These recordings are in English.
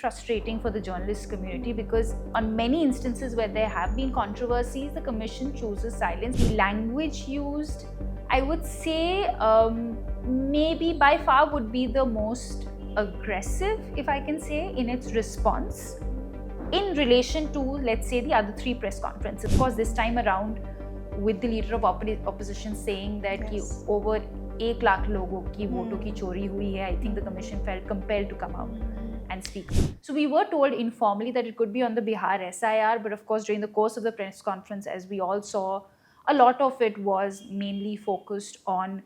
frustrating for the journalist community because on many instances where there have been controversies, the commission chooses silence. The language used, I would say, maybe by far would be the most aggressive, if I can say, in its response in relation to, let's say, the other three press conferences. Of course, this time around, with the leader of opposition saying that Yes. over 1 lakh लोगों की वोटों की चोरी हुई है, I think the commission felt compelled to come out and speak. So we were told informally that it could be on the Bihar SIR, but of course during the course of the press conference, as we all saw, a lot of it was mainly focused on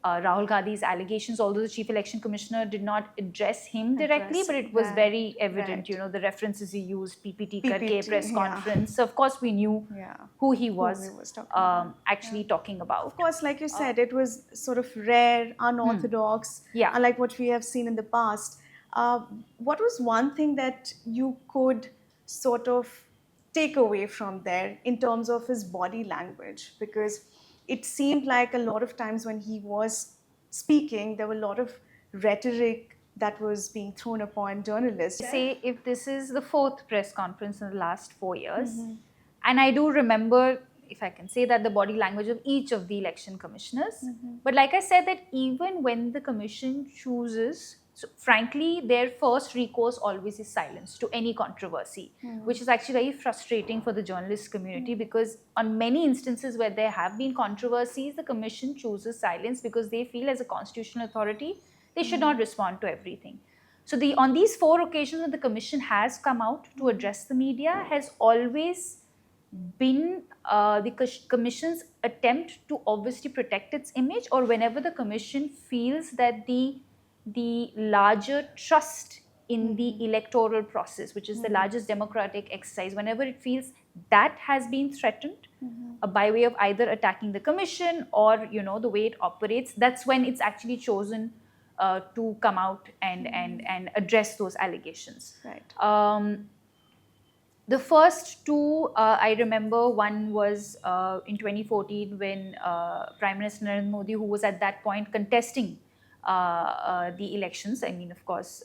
Rahul Gandhi's allegations, although the Chief Election Commissioner did not address him directly, but it was Right, very evident, right. you know, the references he used, PPT PPT, karke press yeah. conference. So of course we knew Yeah. who he was, he was talking about. actually talking about. Of course, like you said, it was sort of rare, unorthodox, Yeah. unlike what we have seen in the past. What was one thing that you could sort of take away from there in terms of his body language? Because it seemed like a lot of times when he was speaking, there were a lot of rhetoric that was being thrown upon journalists. Say if this is the fourth press conference in the last 4 years, and I do remember, if I can say that, the body language of each of the election commissioners. But like I said, that even when the commission chooses, so frankly, their first recourse always is silence to any controversy, which is actually very frustrating for the journalist community because on many instances where there have been controversies, the commission chooses silence because they feel as a constitutional authority, they should not respond to everything. So on these 4 occasions when the commission has come out to address the media has always been the commission's attempt to obviously protect its image, or whenever the commission feels that the larger trust in the electoral process, which is the largest democratic exercise, whenever it feels that has been threatened by way of either attacking the commission or, you know, the way it operates, that's when it's actually chosen to come out and address those allegations. Right. The first 2, I remember, one was in 2014 when Prime Minister Narendra Modi, who was at that point contesting the elections, I mean, of course,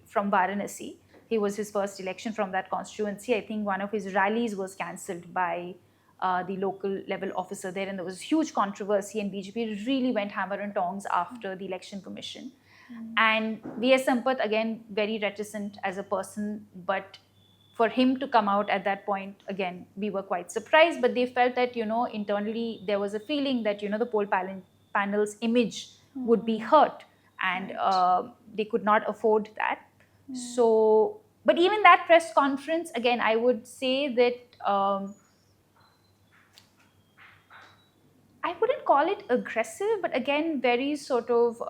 from Varanasi. It was his first election from that constituency. I think one of his rallies was cancelled by the local level officer there, and there was huge controversy, and BJP really went hammer and tongs after the election commission. And V.S. Sampath, again, very reticent as a person, but for him to come out at that point, again, we were quite surprised, but they felt that, you know, internally there was a feeling that, you know, the poll panel's image would be hurt, and they could not afford that. So, but even that press conference, again, I would say that I wouldn't call it aggressive, but again, very sort of,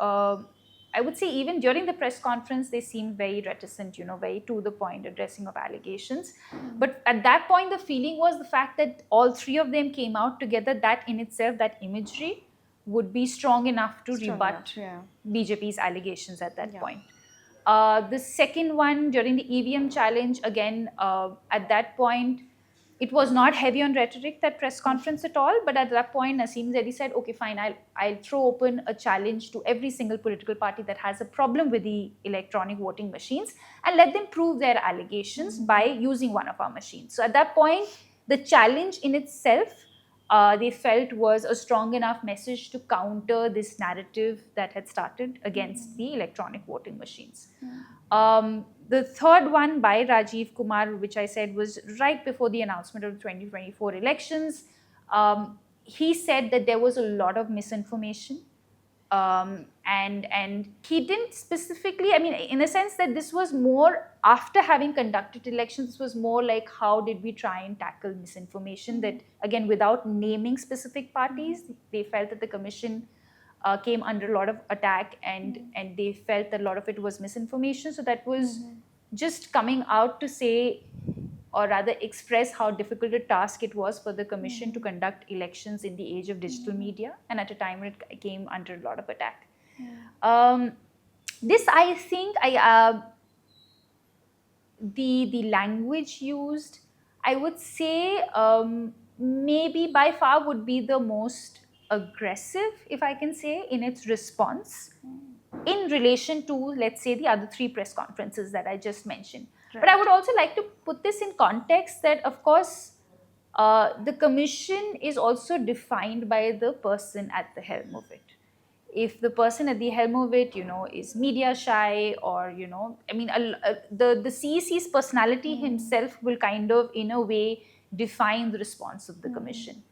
I would say even during the press conference, they seemed very reticent, you know, very to the point addressing of allegations. But at that point, the feeling was the fact that all 3 of them came out together, that in itself, that imagery would be strong enough to rebut BJP's allegations at that point. The second one, during the EVM challenge, again, at that point, it was not heavy on rhetoric, that press conference at all, but at that point, Naseem Zaidi said, okay, fine, I'll throw open a challenge to every single political party that has a problem with the electronic voting machines and let them prove their allegations by using one of our machines. So at that point, the challenge in itself, they felt was a strong enough message to counter this narrative that had started against the electronic voting machines. The third one by Rajiv Kumar, which I said was right before the announcement of the 2024 elections, he said that there was a lot of misinformation. And he didn't specifically, I mean, in a sense that this was more after having conducted elections, this was more like how did we try and tackle misinformation, that again, without naming specific parties, they felt that the commission came under a lot of attack and they felt that a lot of it was misinformation. So that was just coming out to say, or rather express how difficult a task it was for the commission to conduct elections in the age of digital media and at a time when it came under a lot of attack. This, I think, the language used, I would say, maybe by far would be the most aggressive, if I can say, in its response in relation to, let's say, the other 3 press conferences that I just mentioned. But Right. I would also like to put this in context that, of course, the commission is also defined by the person at the helm of it. If the person at the helm of it, is media shy, or, I mean, the CEC's personality himself will kind of, in a way, define the response of the commission.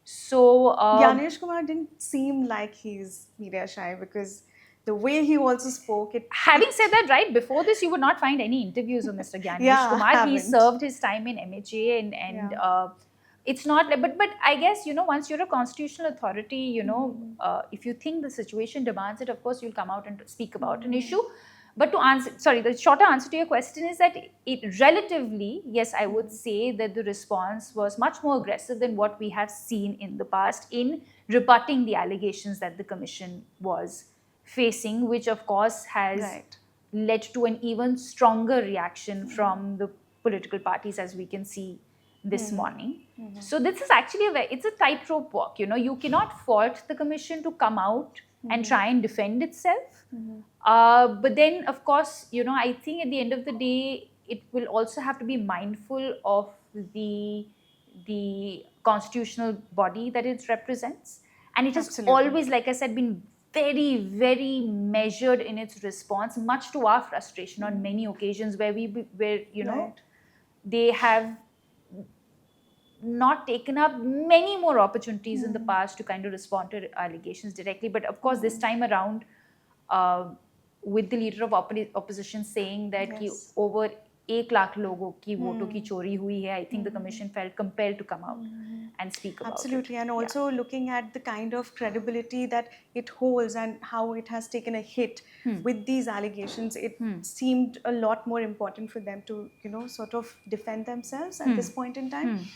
So, Gyanesh Kumar didn't seem like he's media shy because the way he also spoke, having said that, right before this, you would not find any interviews of Mr. Gyanesh Yeah, I Kumar. He haven't. served his time in MHA, and Yeah. it's not like, but I guess, once you're a constitutional authority, if you think the situation demands it, of course you'll come out and speak about an issue. But the shorter answer to your question is that it relatively, yes, I would say that the response was much more aggressive than what we have seen in the past in rebutting the allegations that the commission was facing, which of course has Right. led to an even stronger reaction from the political parties, as we can see this morning. So this is actually it's a tightrope walk. You cannot fault the commission to come out and try and defend itself. But then, of course, I think at the end of the day, it will also have to be mindful of the constitutional body that it represents. And it has Absolutely. always, like I said, been very, very measured in its response, much to our frustration on many occasions where Right. they have not taken up many more opportunities in the past to kind of respond to allegations directly. But of course, this time around, with the leader of opposition saying that कि Yes. over 1 lakh लोगों की वोटों की चोरी हुई है, I think the commission felt compelled to come out and speak about Absolutely, it. and also looking at the kind of credibility that it holds and how it has taken a hit with these allegations, it seemed a lot more important for them to, sort of defend themselves at this point in time.